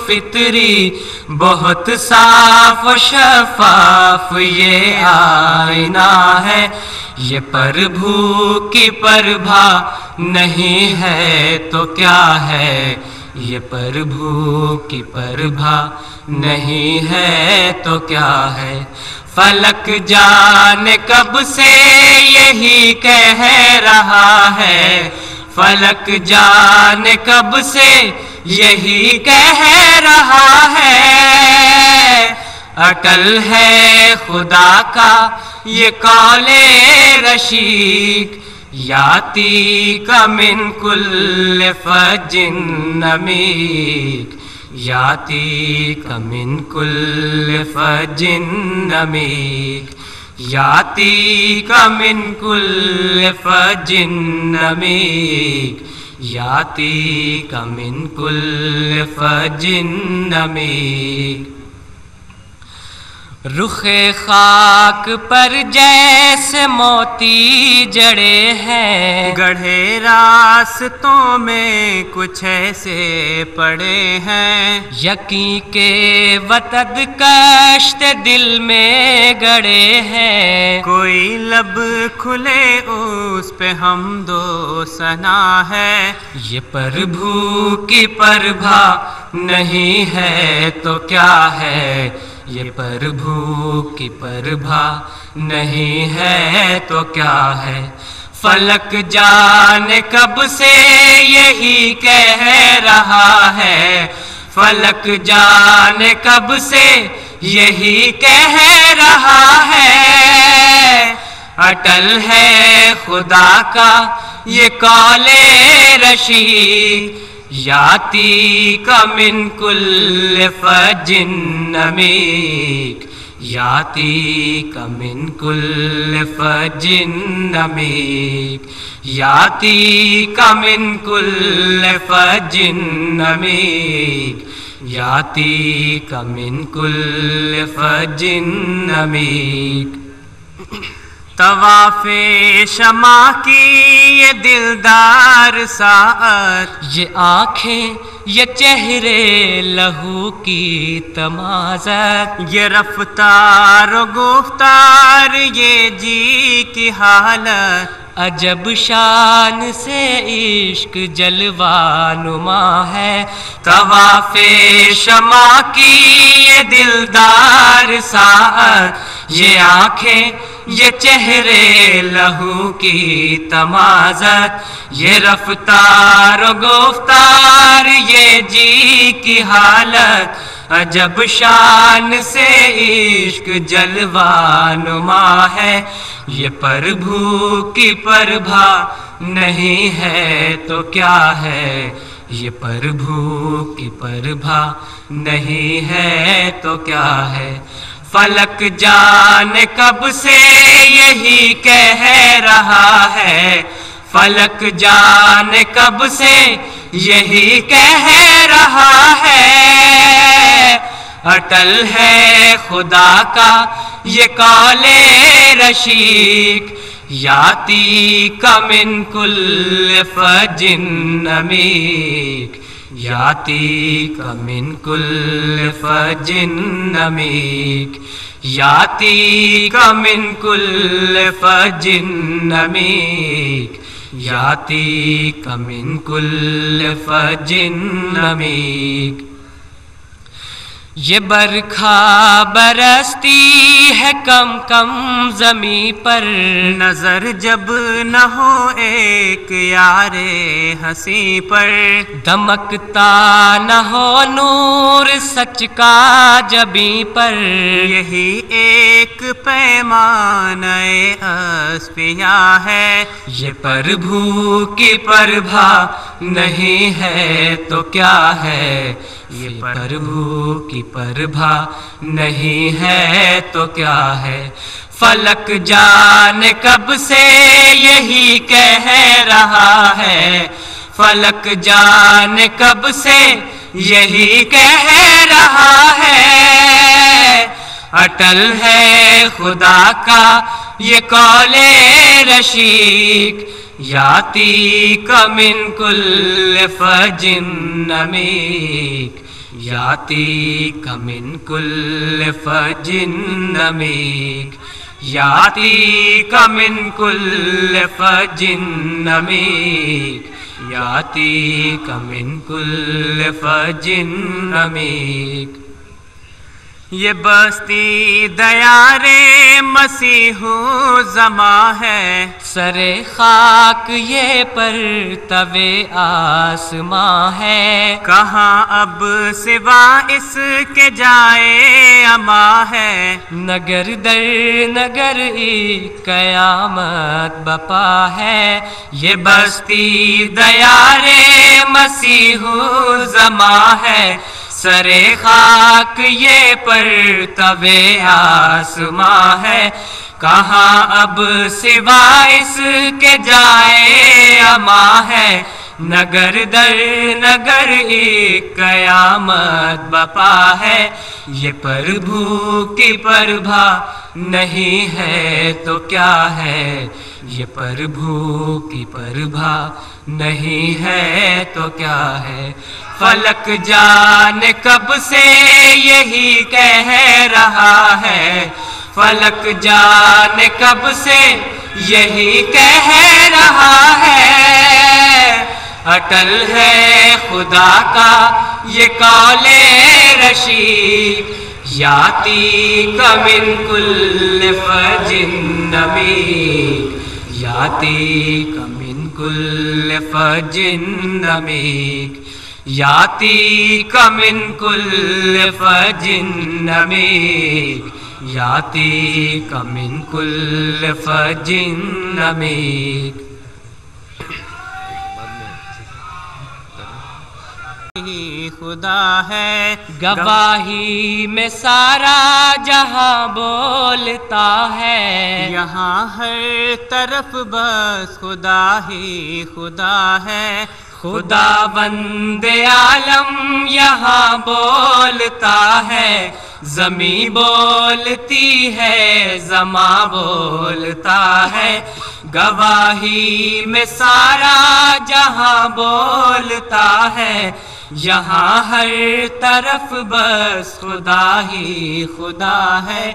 فطری بہت صاف و شفاف یہ آئینہ ہے، یہ پربھو کی پربھا نہیں ہے تو کیا ہے، یہ پربھو کی پربھا نہیں ہے تو کیا ہے۔ فلک جانے کب سے یہی کہہ رہا ہے، فلک جانے کب سے یہی کہہ رہا ہے، اٹل ہے خدا کا یہ قول رشید، یاتی کا من کل فج عمیق، یاتی کا من کل فج عمیق، یاتی کا من کل فج عمیق، یاتی کا من کل فج عمیق۔ رخ خاک پر جیسے موتی جڑے ہیں، گڑھے راستوں میں کچھ ایسے پڑے ہیں، یقین کے وتد کشت دل میں گڑے ہیں، کوئی لب کھلے اس پہ حمد و ثنا ہے، یہ پربھو کی پربھا نہیں ہے تو کیا ہے، یہ پربھو کی پربھا نہیں ہے تو کیا ہے۔ فلک جانے کب سے یہی کہہ رہا ہے، فلک جانے کب سے یہی کہہ رہا ہے، اٹل ہے خدا کا یہ قول رشید، یاتی کا من کل فج عمیق، یاتی کا من کل فج عمیق، یاتی کا من کل فج عمیق، یاتی کا من کل فج عمیق۔ طواف شمع کی یہ دلدار ساعت، یہ آنکھیں یہ چہرے لہو کی تمازت، یہ رفتار و گفتار یہ جی کی حالت، عجب شان سے عشق جلوہ نما ہے۔ طواف شمع کی یہ دلدار ساعت، یہ آنکھیں یہ چہرے لہو کی تمازت، یہ رفتار و گفتار یہ جی کی حالت، عجب شان سے عشق جلوہ نما ہے، یہ پربھو کی پربھا نہیں ہے تو کیا ہے، یہ پربھو کی پربھا نہیں ہے تو کیا ہے۔ فلک جانے کب سے یہی کہہ رہا ہے، فلک جانے کب سے یہی کہہ رہا ہے، اٹل ہے خدا کا یہ قول رشید، یاتی کا من کل فج عمیق، یاتی کا من کل فج عمیق، یاتی کا من کل فج عمیق، یاتی کا من کل فج عمیق۔ یہ برکھا برستی ہے کم کم زمیں پر، نظر جب نہ ہو ایک یار ہنسی پر، دمکتا نہ ہو نور سچ کا جبیں پر، یہی ایک پیمانہ اصفیاء ہے، یہ پربھو کی پربھا نہیں ہے تو کیا ہے، یہ پربھو کی پربھا نہیں ہے تو کیا ہے۔ فلک جانے کب سے یہی کہہ رہا ہے، فلک جانے کب سے یہی کہہ رہا ہے، اٹل ہے خدا کا یہ قول رشید، یاتی کا من کل فج عمیق، یاتیک من کل فج عمیق، یاتیک من کل فج عمیق، یاتیک من کل فج عمیق۔ یہ بستی دیار مسیح زماں ہے، سر خاک یہ پرتو آسماں ہے، کہاں اب سوا اس کے جائے اما ہے، نگر در نگر ایک قیامت بپا ہے۔ یہ بستی دیار مسیح زماں ہے، سر خاک یہ پرتو آسماں ہے، کہاں اب سوا اس کے جائے اما ہے، نگر در نگر ایک قیامت بپا ہے۔ یہ پربھو کی پربھا نہیں ہے تو کیا ہے، یہ پربھو کی پربھا نہیں ہے تو کیا ہے، فلک جانے کب سے یہی کہہ رہا ہے، فلک جانے کب سے یہی کہہ رہا ہے، اٹل ہے خدا کا یہ قول رشید، یاتیک من کل فج عمیق، یاتیک من کل فج عمیق، یاتیک من کل فج عمیق، یاتیک من کل فج عمیق۔ خدا ہے گواہی میں سارا جہاں بولتا ہے، یہاں ہر طرف بس خدا ہی خدا ہے، خدا بند عالم یہاں بولتا ہے، زمیں بولتی ہے زماں بولتا ہے، گواہی میں سارا جہاں بولتا ہے، یہاں ہر طرف بس خدا ہی خدا ہے۔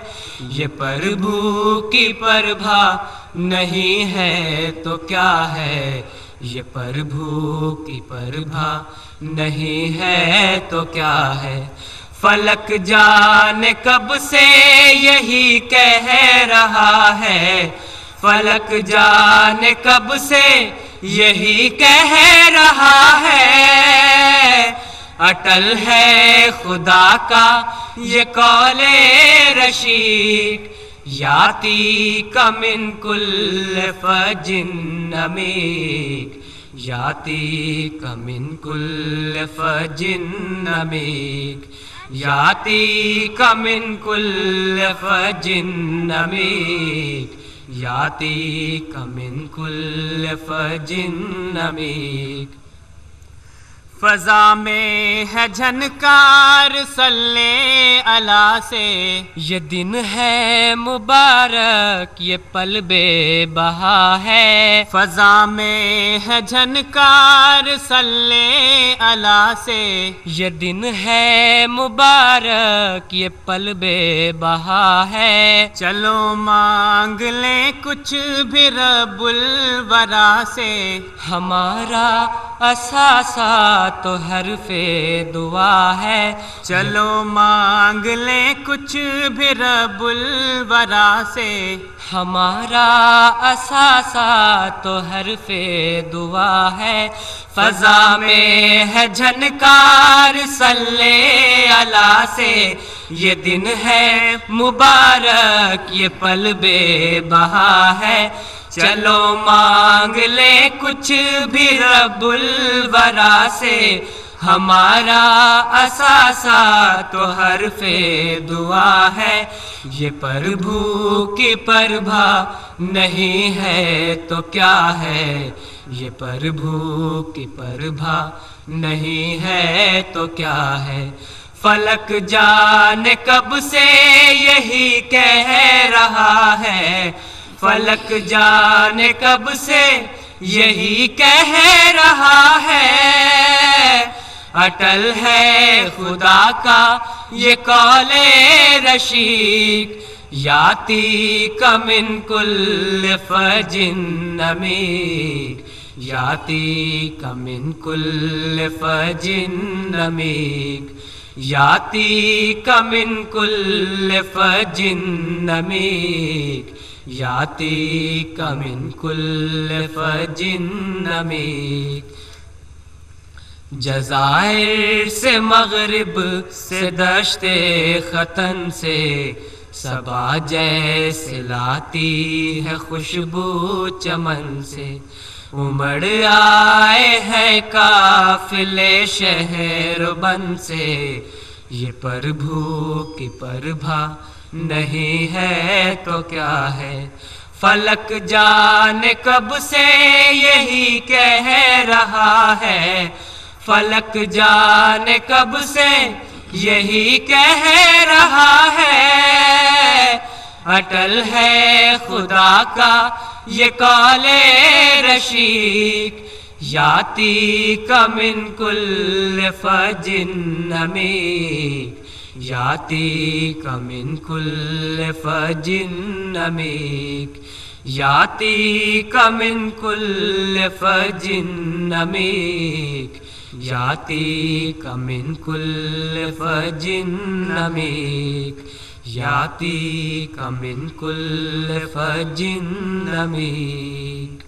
یہ پربھو کی پربھا نہیں ہے تو کیا ہے، یہ پربھو کی پربھا نہیں ہے تو کیا ہے، فلک جانے کب سے یہی کہہ رہا ہے، فلک جانے کب سے یہی کہہ رہا ہے، اٹل ہے خدا کا یہ قول رشید، یاتیک من کل فج عمیق، یاتیک من کل فج عمیق، یاتیک من کل فج عمیق، یاتیک من کل فج عمیق۔ فضا میں ہے جھنکار صلی اللہ سے، یہ دن ہے مبارک یہ پل بے بہا ہے، فضا میں ہے جھنکار صلی اللہ سے، یہ دن ہے مبارک یہ پل بے بہا ہے، چلو مانگ لیں کچھ بھی رب الورا سے، ہمارا اثاثہ تو حرف دعا ہے، چلو مانگ لیں کچھ بھی رب الورا سے، ہمارا اثاثہ تو حرف دعا ہے، فضا میں ہے جھنکار صلی اللہ سے، یہ دن ہے مبارک یہ پل بے بہا ہے، چلو مانگ لے کچھ بھی رب الورا سے، ہمارا اثاثہ تو حرف دعا ہے، یہ پربھو کی پربھا نہیں ہے تو کیا ہے، یہ پربھو کی پربھا نہیں ہے تو کیا ہے، فلک جانے کب سے یہی کہہ رہا ہے، فلک جانے کب سے یہی کہہ رہا ہے، اٹل ہے خدا کا یہ قول رشید، یاتی کا من کل فج عمیق، یاتی کا من کل فج عمیق، یاتی کا من کل فج عمیق، یاتی کا من کل فج عمیق۔ جزائر سے مغرب سے دشت ختن سے صبا جیسے لاتی ہے خوشبو چمن سے، امڑ آئے ہیں قافلے شہر بن سے، یہ پربھو کی پربھا نہیں ہے تو کیا ہے، فلک جانے کب سے یہی کہہ رہا ہے، فلک جانے کب سے یہی کہہ رہا ہے، اٹل ہے خدا کا یہ قول رشید، یاتی کا من کل فج عمیق، یاتی کا من کل فج عمیق، یاتی کا من کل فج عمیق، یاتی کا من کل فج عمیق، یاتی کا من کل فج عمیق۔